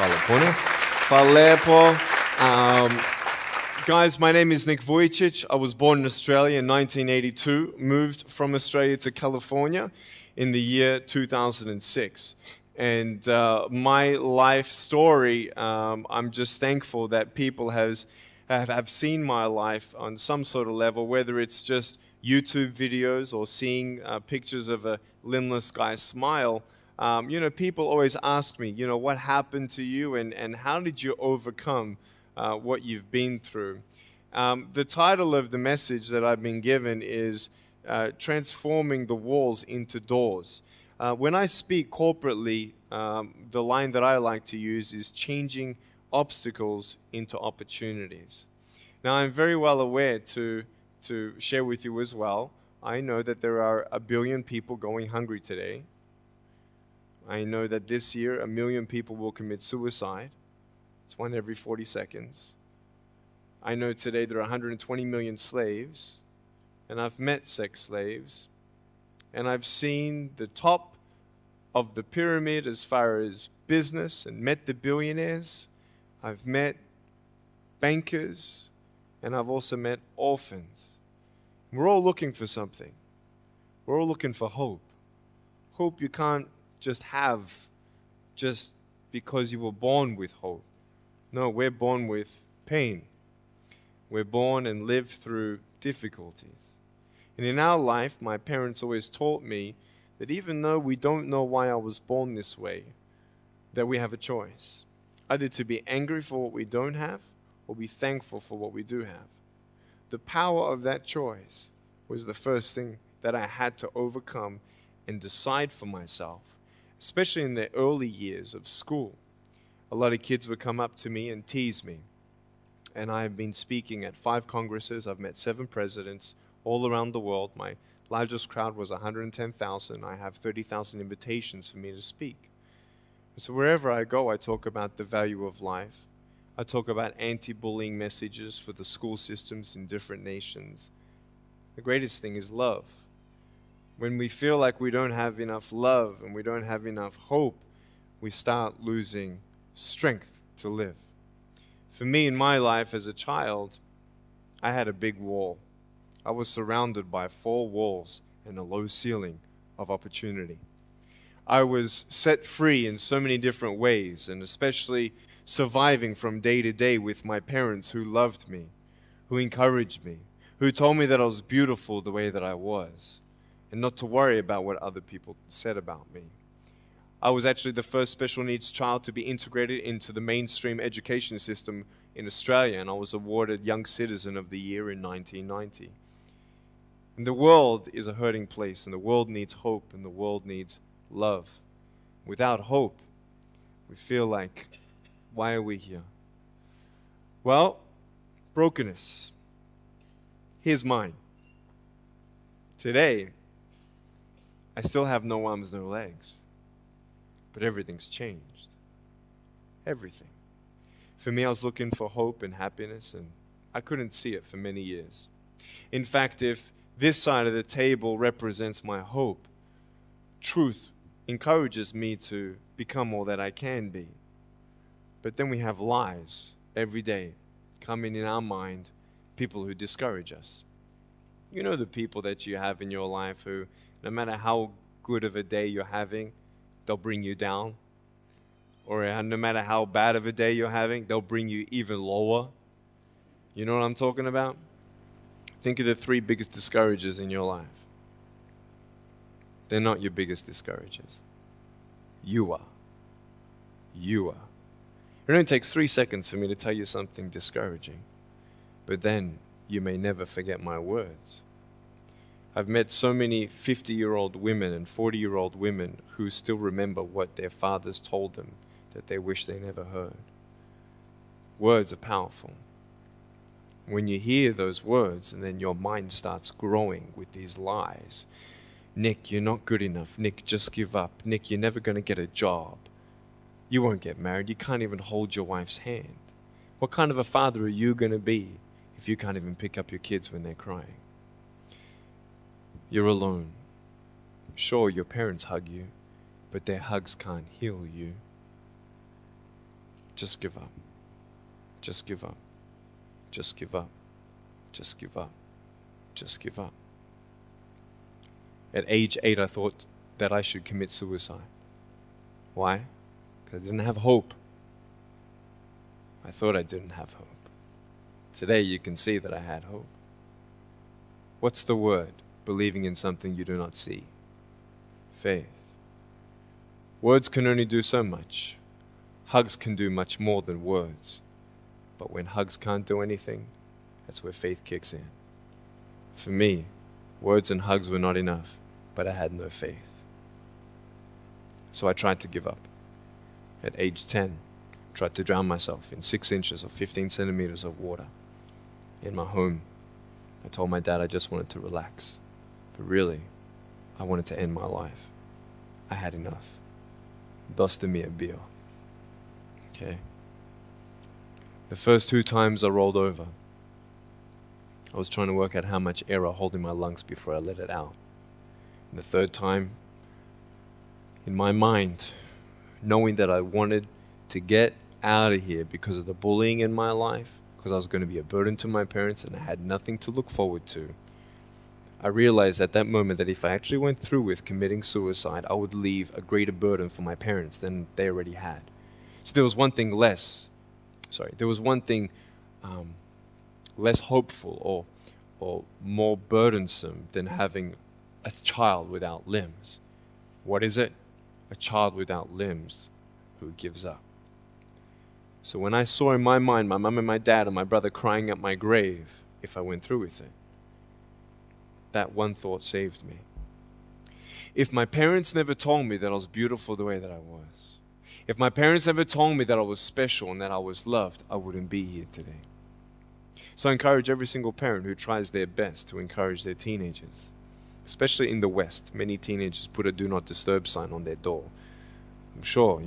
Hvala puno. Guys, my name is Nick Vujicic. I was born in Australia in 1982, moved from Australia to California in the year 2006. And my life story, I'm just thankful that people have seen my life on some sort of level, whether it's just YouTube videos or seeing pictures of a limbless guy smile. People always ask me, what happened to you and how did you overcome what you've been through? The title of the message that I've been given is Transforming the Walls into Doors. When I speak corporately, the line that I like to use is changing obstacles into opportunities. Now, I'm very well aware to share with you as well, I know that there are 1 billion people going hungry today. I know that this year 1 million people will commit suicide. It's 1 every 40 seconds. I know today there are 120 million slaves, and I've met sex slaves, and I've seen the top of the pyramid as far as business and met the billionaires. I've met bankers, and I've also met orphans. We're all looking for something. We're all looking for hope. Hope you can't just have just because you were born with hope. No, we're born with pain. We're born and live through difficulties. And in our life, my parents always taught me that even though we don't know why I was born this way, that we have a choice. Either to be angry for what we don't have or be thankful for what we do have. The power of that choice was the first thing that I had to overcome and decide for myself, especially in the early years of school. A lot of kids would come up to me and tease me. And I've been speaking at 5 congresses. I've met 7 presidents all around the world. My largest crowd was 110,000. I have 30,000 invitations for me to speak. So wherever I go, I talk about the value of life. I talk about anti-bullying messages for the school systems in different nations. The greatest thing is love. When we feel like we don't have enough love and we don't have enough hope, we start losing strength to live. For me, in my life as a child, I had a big wall. I was surrounded by 4 walls and a low ceiling of opportunity. I was set free in so many different ways, and especially surviving from day to day with my parents who loved me, who encouraged me, who told me that I was beautiful the way that I was, and not to worry about what other people said about me. I was actually the first special needs child to be integrated into the mainstream education system in Australia, and I was awarded Young Citizen of the Year in 1990. And the world is a hurting place, and the world needs hope, and the world needs love. Without hope, we feel like, why are we here? Well, brokenness. Here's mine. Today, I still have no arms, no legs. But everything's changed. Everything. For me, I was looking for hope and happiness, and I couldn't see it for many years. In fact, if this side of the table represents my hope, truth encourages me to become all that I can be. But then we have lies every day coming in our mind, people who discourage us. You know the people that you have in your life who, no matter how good of a day you're having, they'll bring you down. Or no matter how bad of a day you're having, they'll bring you even lower. You know what I'm talking about? Think of the 3 biggest discouragers in your life. They're not your biggest discouragers. You are. You are. It only takes 3 seconds for me to tell you something discouraging. But then you may never forget my words. I've met so many 50-year-old women and 40-year-old women who still remember what their fathers told them that they wish they never heard. Words are powerful. When you hear those words and then your mind starts growing with these lies. Nick, you're not good enough. Nick, just give up. Nick, you're never going to get a job. You won't get married. You can't even hold your wife's hand. What kind of a father are you going to be if you can't even pick up your kids when they're crying? You're alone. Sure, your parents hug you, but their hugs can't heal you. Just give up. Just give up. Just give up. Just give up. Just give up. At age 8, I thought that I should commit suicide. Why? Because I didn't have hope. I thought I didn't have hope. Today you can see that I had hope. What's the word? Believing in something you do not see. Faith. Words can only do so much. Hugs can do much more than words. But when hugs can't do anything, that's where faith kicks in. For me, words and hugs were not enough, but I had no faith. So I tried to give up. At age 10, tried to drown myself in 6 inches or 15 centimeters of water. In my home, I told my dad I just wanted to relax. But really, I wanted to end my life. I had enough. Dosta mi bio. Okay. The first 2 times I rolled over, I was trying to work out how much air I hold in my lungs before I let it out. And the 3rd time, in my mind, knowing that I wanted to get out of here because of the bullying in my life, because I was going to be a burden to my parents and I had nothing to look forward to, I realized at that moment that if I actually went through with committing suicide, I would leave a greater burden for my parents than they already had. So there was one thing less hopeful or more burdensome than having a child without limbs. What is it? A child without limbs who gives up. So when I saw in my mind my mum and my dad and my brother crying at my grave if I went through with it, that one thought saved me. If my parents never told me that I was beautiful the way that I was, if my parents never told me that I was special and that I was loved, I wouldn't be here today. So I encourage every single parent who tries their best to encourage their teenagers. Especially in the West, many teenagers put a do not disturb sign on their door. I'm sure,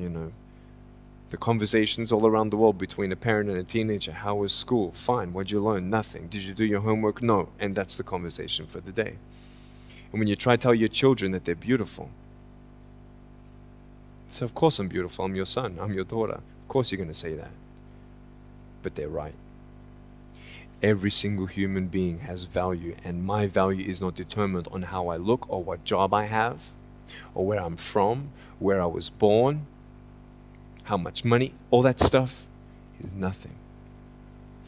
the conversations all around the world between a parent and a teenager. How was school? Fine. What'd you learn? Nothing. Did you do your homework? No. And that's the conversation for the day. And when you try to tell your children that they're beautiful, so of course I'm beautiful. I'm your son. I'm your daughter. Of course you're going to say that. But they're right. Every single human being has value, and my value is not determined on how I look or what job I have or where I'm from, where I was born, how much money. All that stuff is nothing.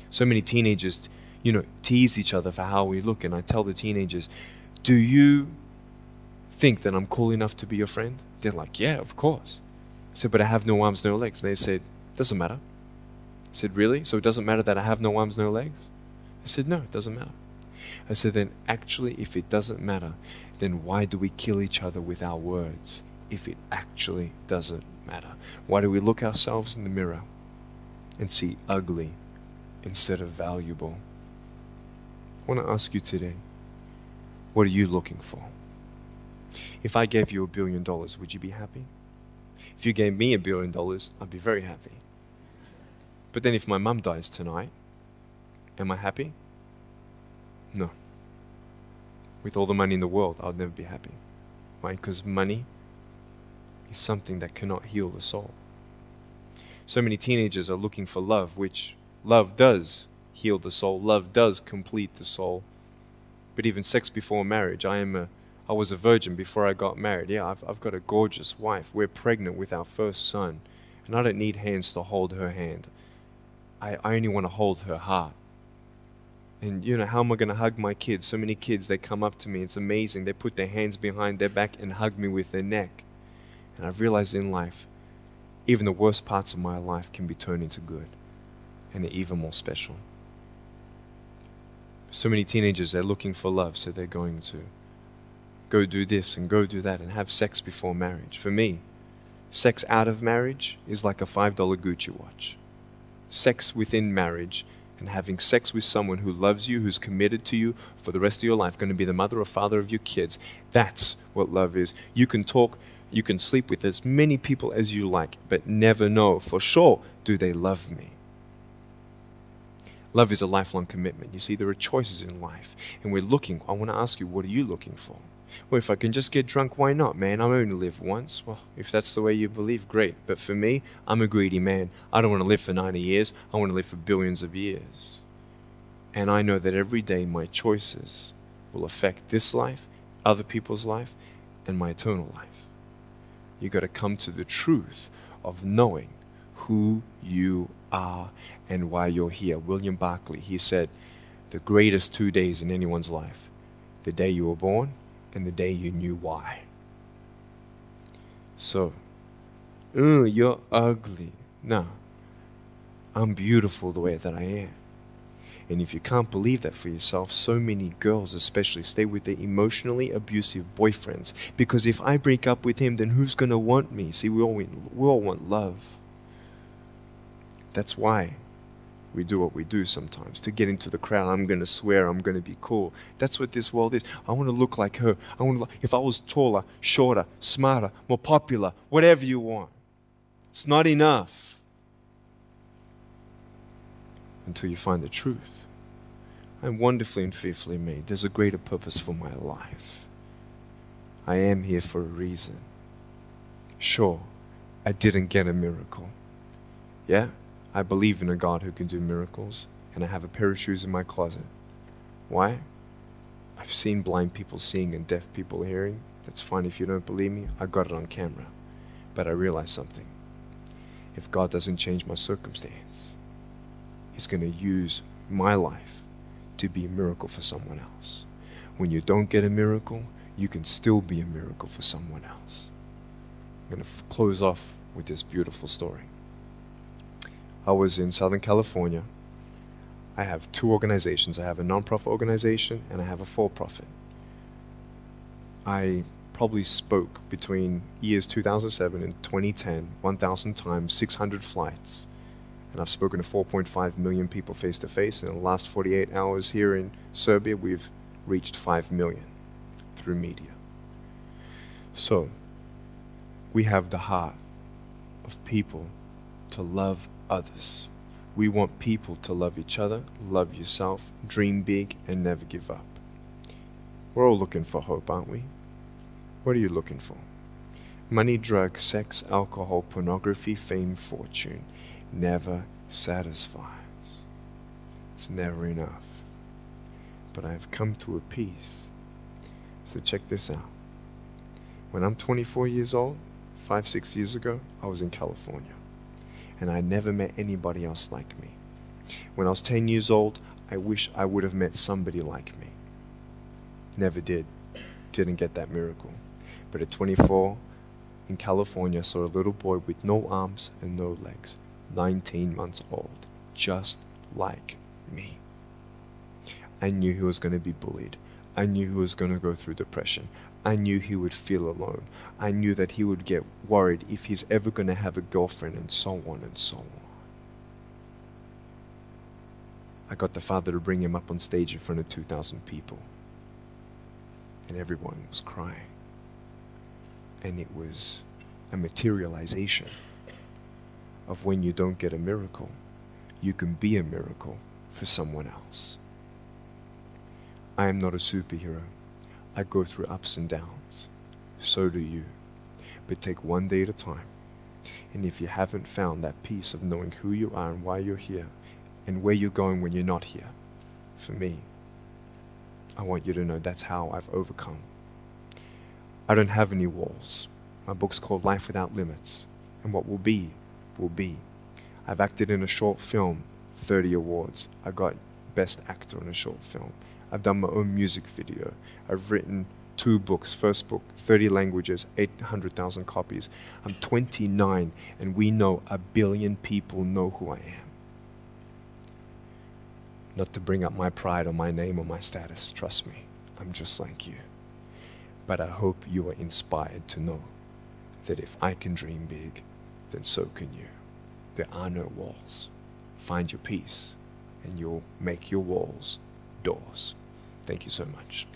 So many teenagers, tease each other for how we look, and I tell the teenagers, do you think that I'm cool enough to be your friend? They're like, yeah, of course. I said, but I have no arms, no legs. They said, doesn't matter. I said, really? So it doesn't matter that I have no arms, no legs? I said, no, it doesn't matter. I said, then actually, if it doesn't matter, then why do we kill each other with our words if it actually doesn't matter? Why do we look ourselves in the mirror and see ugly instead of valuable? I want to ask you today, what are you looking for? If I gave you $1 billion, would you be happy? If you gave me $1 billion, I'd be very happy. But then if my mum dies tonight, am I happy? No. With all the money in the world, I'll never be happy. Why? Because money is something that cannot heal the soul. So many teenagers are looking for love, which love does heal the soul. Love does complete the soul. But even sex before marriage, I was a virgin before I got married. Yeah, I've got a gorgeous wife. We're pregnant with our first son. And I don't need hands to hold her hand. I only want to hold her heart. And how am I going to hug my kids? So many kids, they come up to me. It's amazing. They put their hands behind their back and hug me with their neck. And I've realized in life, even the worst parts of my life can be turned into good. And they're even more special. So many teenagers, they're looking for love. So they're going to go do this and go do that and have sex before marriage. For me, sex out of marriage is like a $5 Gucci watch. Sex within marriage and having sex with someone who loves you, who's committed to you for the rest of your life, going to be the mother or father of your kids. That's what love is. You can talk, you can sleep with as many people as you like, but never know for sure, do they love me? Love is a lifelong commitment. You see, there are choices in life, and we're looking. I want to ask you, what are you looking for? Well, if I can just get drunk, why not, man? I only live once. Well, if that's the way you believe, great. But for me, I'm a greedy man. I don't want to live for 90 years. I want to live for billions of years. And I know that every day my choices will affect this life, other people's life, and my eternal life. You got to come to the truth of knowing who you are and why you're here. William Barclay, he said, the greatest 2 days in anyone's life, the day you were born and the day you knew why. So, you're ugly. No, I'm beautiful the way that I am. And if you can't believe that for yourself, so many girls especially stay with their emotionally abusive boyfriends. Because if I break up with him, then who's going to want me? See, we all want love. That's why we do what we do sometimes. To get into the crowd, I'm going to swear, I'm going to be cool. That's what this world is. I want to look like her. If I was taller, shorter, smarter, more popular, whatever you want. It's not enough until you find the truth. I'm wonderfully and fearfully made. There's a greater purpose for my life. I am here for a reason. Sure, I didn't get a miracle. Yeah, I believe in a God who can do miracles, and I have a pair of shoes in my closet. Why? I've seen blind people seeing and deaf people hearing. That's fine if you don't believe me. I got it on camera. But I realized something. If God doesn't change my circumstance, He's going to use my life to be a miracle for someone else. When you don't get a miracle, you can still be a miracle for someone else. I'm going to close off with this beautiful story. I was in Southern California. I have two organizations. I have a non-profit organization and I have a for-profit. I probably spoke between years 2007 and 2010, 1,000 times, 600 flights. And I've spoken to 4.5 million people face to face. In the last 48 hours here in Serbia, we've reached 5 million through media. So, we have the heart of people to love others. We want people to love each other, love yourself, dream big, and never give up. We're all looking for hope, aren't we? What are you looking for? Money, drugs, sex, alcohol, pornography, fame, fortune never satisfies. It's never enough. But I've come to a peace. So check this out. When I'm 24 years old, 5-6 years ago, I was in California. And I never met anybody else like me. When I was 10 years old, I wish I would have met somebody like me. Never did. Didn't get that miracle. But at 24, in California, I saw a little boy with no arms and no legs. 19 months old, just like me. I knew he was going to be bullied. I knew he was going to go through depression. I knew he would feel alone. I knew that he would get worried if he's ever going to have a girlfriend, and so on and so on. I got the father to bring him up on stage in front of 2,000 people. And everyone was crying. And it was a materialization of when you don't get a miracle, you can be a miracle for someone else. I am not a superhero. I go through ups and downs. So do you. But take one day at a time. And if you haven't found that peace of knowing who you are and why you're here, and where you're going when you're not here, for me, I want you to know that's how I've overcome. I don't have any walls. My book's called Life Without Limits. And what will be, will be. I've acted in a short film, 30 awards. I got Best Actor in a short film. I've done my own music video. I've written 2 books. First book, 30 languages, 800,000 copies. I'm 29 and we know 1 billion people know who I am. Not to bring up my pride or my name or my status, trust me, I'm just like you. But I hope you are inspired to know that if I can dream big, then so can you. There are no walls. Find your peace, and you'll make your walls doors. Thank you so much.